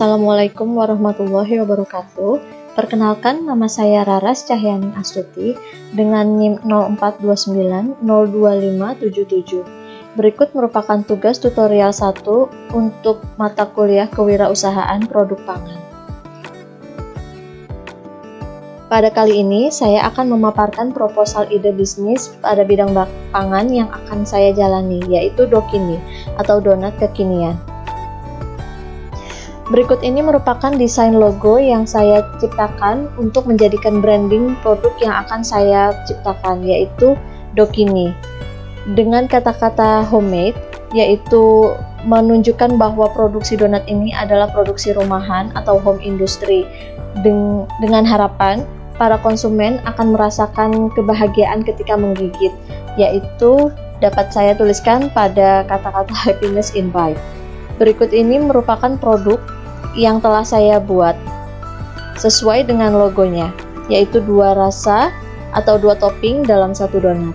Assalamualaikum warahmatullahi wabarakatuh. Perkenalkan, nama saya Raras Cahyani Astuti dengan NIM 0429025577. Berikut merupakan tugas tutorial 1 untuk mata kuliah Kewirausahaan Produk Pangan. Pada kali ini, saya akan memaparkan proposal ide bisnis pada bidang pangan yang akan saya jalani, yaitu Dokini atau donat kekinian. Berikut ini merupakan desain logo yang saya ciptakan untuk menjadikan branding produk yang akan saya ciptakan, yaitu Dokini. Dengan kata-kata homemade, yaitu menunjukkan bahwa produksi donat ini adalah produksi rumahan atau home industry, dengan harapan para konsumen akan merasakan kebahagiaan ketika menggigit, yaitu dapat saya tuliskan pada kata-kata happiness in bite. Berikut ini merupakan produk yang telah saya buat sesuai dengan logonya, yaitu 2 rasa atau 2 topping dalam satu donat.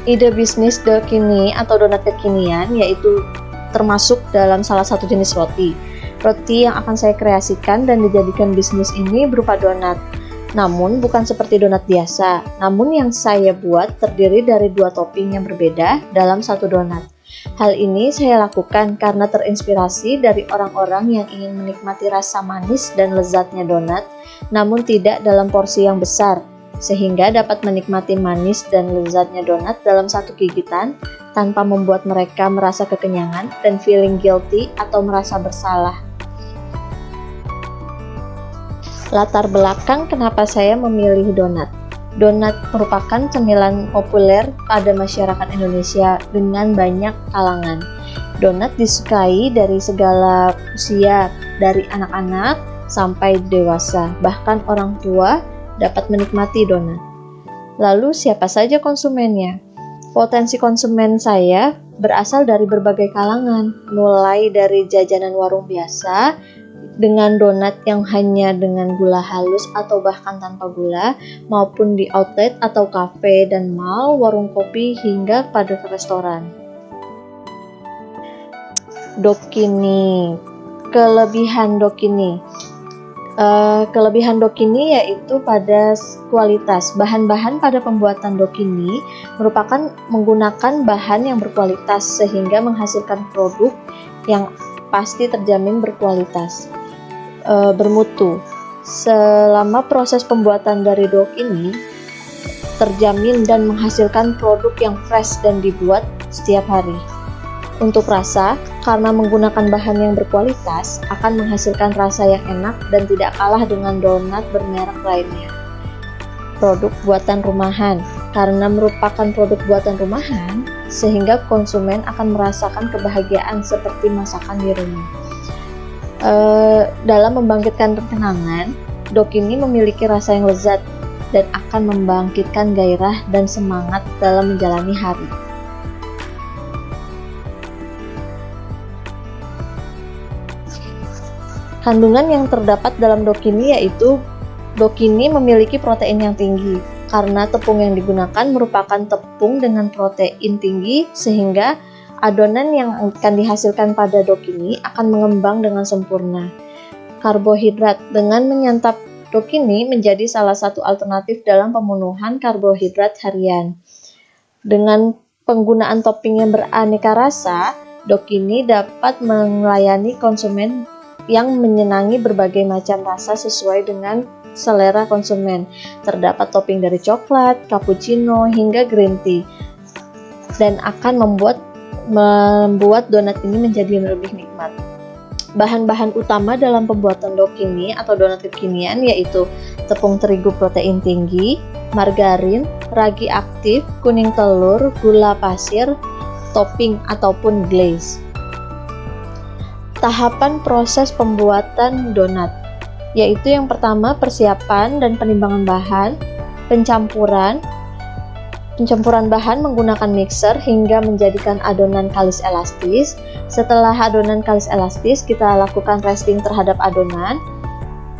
Ide bisnis Dokini atau donat kekinian yaitu termasuk dalam salah satu jenis roti. Roti yang akan saya kreasikan dan dijadikan bisnis ini berupa donat. Namun bukan seperti donat biasa, namun yang saya buat terdiri dari 2 topping yang berbeda dalam satu donat. Hal ini saya lakukan karena terinspirasi dari orang-orang yang ingin menikmati rasa manis dan lezatnya donat, namun tidak dalam porsi yang besar, sehingga dapat menikmati manis dan lezatnya donat dalam satu gigitan tanpa membuat mereka merasa kekenyangan dan feeling guilty atau merasa bersalah. Latar belakang kenapa saya memilih donat. Donat merupakan cemilan populer pada masyarakat Indonesia dengan banyak kalangan. Donat disukai dari segala usia, dari anak-anak sampai dewasa, bahkan orang tua dapat menikmati donat. Lalu siapa saja konsumennya? Potensi konsumen saya berasal dari berbagai kalangan, mulai dari jajanan warung biasa, dengan donat yang hanya dengan gula halus atau bahkan tanpa gula, maupun di outlet atau kafe dan mall, warung kopi, hingga pada restoran. Dokini. Kelebihan Dokini. Kelebihan Dokini yaitu pada kualitas. Bahan-bahan pada pembuatan Dokini merupakan menggunakan bahan yang berkualitas sehingga menghasilkan produk yang pasti terjamin berkualitas. Bermutu. Selama proses pembuatan dari Dokini terjamin dan menghasilkan produk yang fresh dan dibuat setiap hari. Untuk rasa, karena menggunakan bahan yang berkualitas akan menghasilkan rasa yang enak dan tidak kalah dengan donat bermerek lainnya. Produk buatan rumahan. Karena merupakan produk buatan rumahan, sehingga konsumen akan merasakan kebahagiaan seperti masakan di rumah. Dalam membangkitkan kenangan, Dokini memiliki rasa yang lezat dan akan membangkitkan gairah dan semangat dalam menjalani hari. Kandungan yang terdapat dalam Dokini yaitu Dokini memiliki protein yang tinggi karena tepung yang digunakan merupakan tepung dengan protein tinggi, sehingga adonan yang akan dihasilkan pada Dokini akan mengembang dengan sempurna. Karbohidrat. Dengan menyantap Dokini menjadi salah satu alternatif dalam pemenuhan karbohidrat harian. Dengan penggunaan topping yang beraneka rasa, Dokini dapat melayani konsumen yang menyenangi berbagai macam rasa sesuai dengan selera konsumen. Terdapat topping dari coklat, cappuccino, hingga green tea, dan akan membuat donat ini menjadi lebih nikmat. Bahan-bahan utama dalam pembuatan Dokini atau donat kekinian yaitu tepung terigu protein tinggi, margarin, ragi aktif, kuning telur, gula pasir, topping ataupun glaze. Tahapan proses pembuatan donat yaitu yang pertama persiapan dan penimbangan bahan, pencampuran bahan menggunakan mixer hingga menjadikan adonan kalis elastis. Setelah adonan kalis elastis, kita lakukan resting terhadap adonan.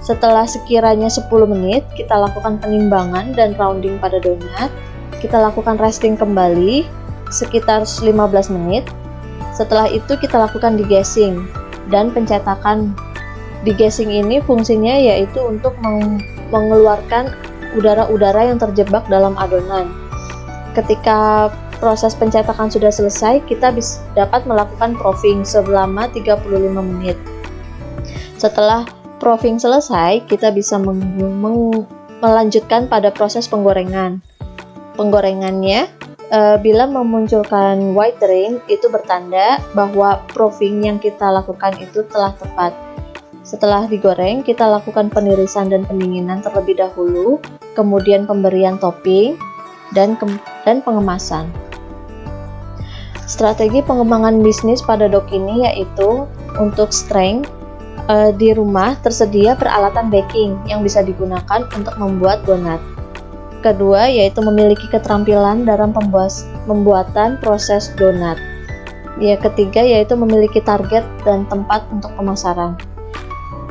Setelah sekiranya 10 menit, kita lakukan penimbangan dan rounding pada donat. Kita lakukan resting kembali sekitar 15 menit. Setelah itu kita lakukan degassing. dan pencetakan. Degassing ini fungsinya yaitu untuk mengeluarkan udara-udara yang terjebak dalam adonan. Ketika proses pencetakan sudah selesai, kita dapat melakukan proofing selama 35 menit. Setelah proofing selesai, kita bisa melanjutkan pada proses penggorengan. Penggorengannya, bila memunculkan white ring, itu bertanda bahwa proofing yang kita lakukan itu telah tepat. Setelah digoreng, kita lakukan penirisan dan pendinginan terlebih dahulu, kemudian pemberian topping, dan pengemasan. Strategi pengembangan bisnis pada Dokini yaitu untuk strength, di rumah tersedia peralatan baking yang bisa digunakan untuk membuat donat. Kedua, yaitu memiliki keterampilan dalam pembuatan proses donat. Ketiga, yaitu memiliki target dan tempat untuk pemasaran.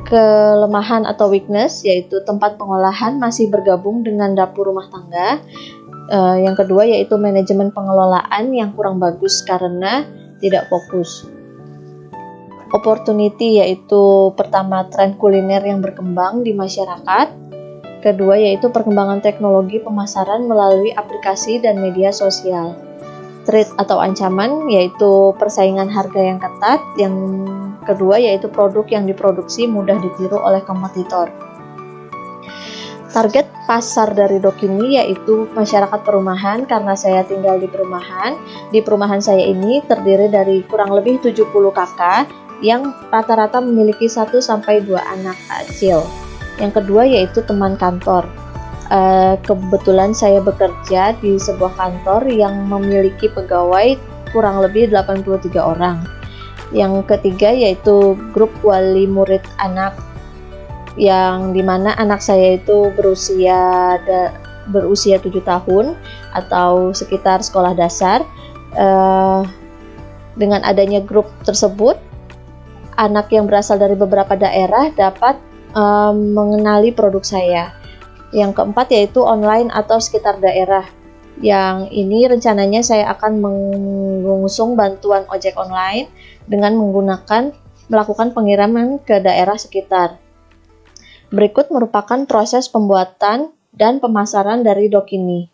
Kelemahan atau weakness, yaitu tempat pengolahan masih bergabung dengan dapur rumah tangga. Yang kedua, yaitu manajemen pengelolaan yang kurang bagus karena tidak fokus. Opportunity, yaitu pertama, tren kuliner yang berkembang di masyarakat. Kedua, yaitu perkembangan teknologi pemasaran melalui aplikasi dan media sosial. Threat atau ancaman, yaitu persaingan harga yang ketat. Yang kedua, yaitu produk yang diproduksi mudah ditiru oleh kompetitor. Target pasar dari Dokini yaitu masyarakat perumahan, karena saya tinggal di perumahan. Di perumahan saya ini terdiri dari kurang lebih 70 kakak yang rata-rata memiliki 1-2 anak kecil. Yang kedua yaitu teman kantor. Kebetulan saya bekerja di sebuah kantor yang memiliki pegawai kurang lebih 83 orang. Yang ketiga yaitu grup wali murid anak, yang dimana anak saya itu berusia 7 tahun atau sekitar sekolah dasar. Dengan adanya grup tersebut, anak yang berasal dari beberapa daerah dapat mengenali produk saya. Yang keempat yaitu online atau sekitar daerah. Yang ini rencananya saya akan mengusung bantuan ojek online dengan melakukan pengiriman ke daerah sekitar. Berikut merupakan proses pembuatan dan pemasaran dari Dokini.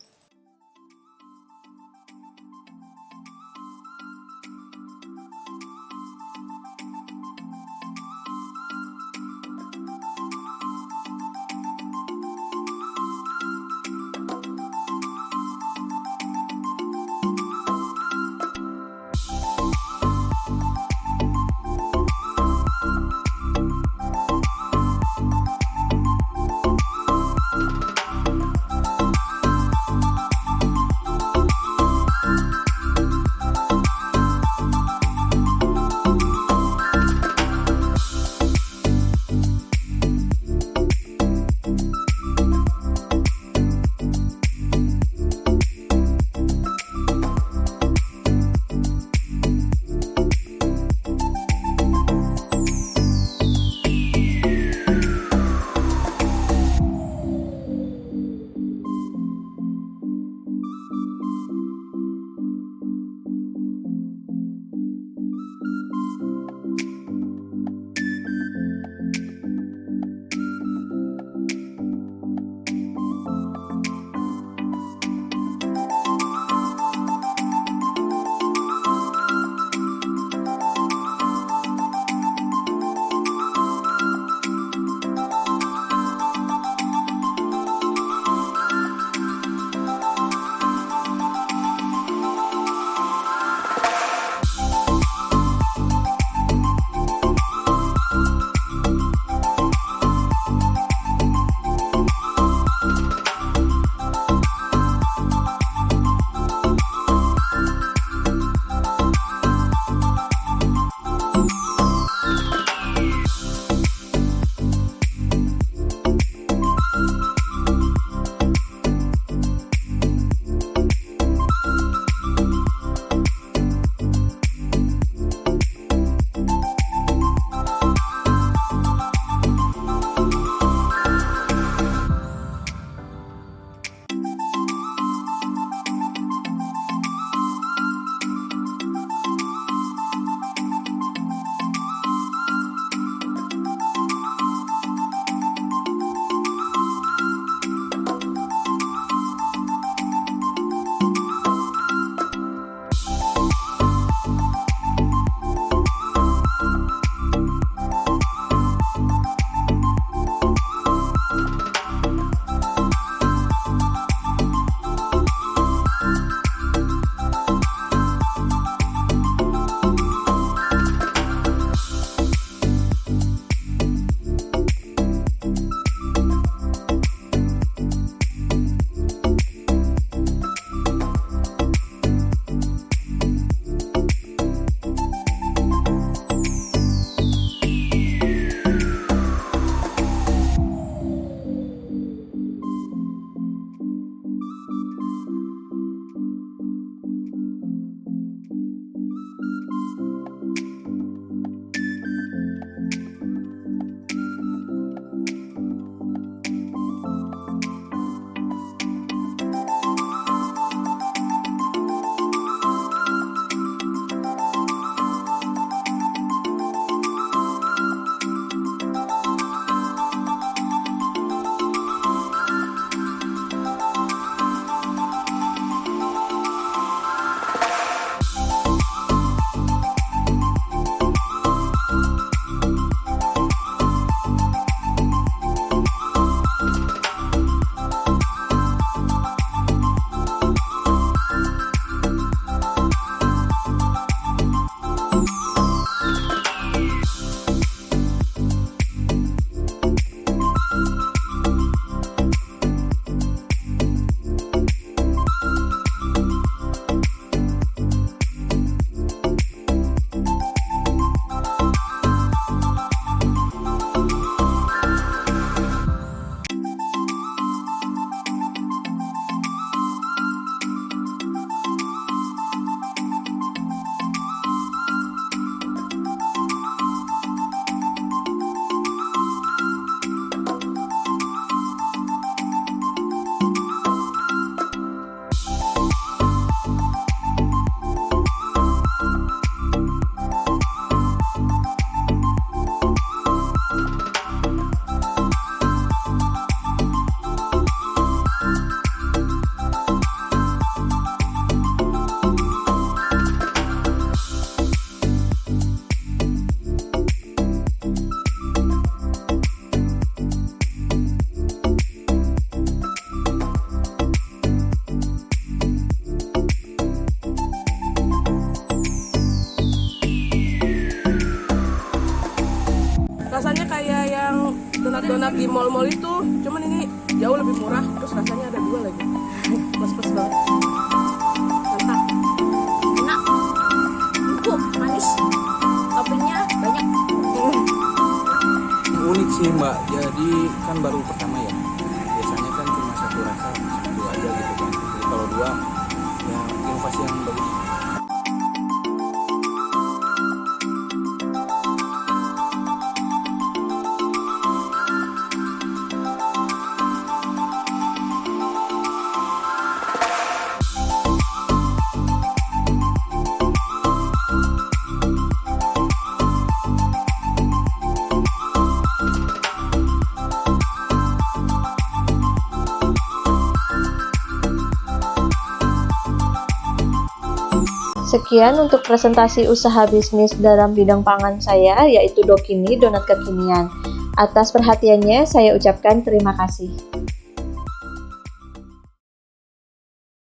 kayak yang donat-donat di mall-mall itu, cuman ini jauh lebih murah, terus rasanya ada 2 lagi. Plus banget. Mantap. Enak, empuk, manis, toppingnya banyak. Unik sih Mbak, jadi kan baru pertama ya. Biasanya kan cuma satu rasa, satu aja gitu kan. Jadi kalau 2, ya inovasi yang bagus. Sekian untuk presentasi usaha bisnis dalam bidang pangan saya, yaitu Dokini Donat Kekinian. Atas perhatiannya, saya ucapkan terima kasih.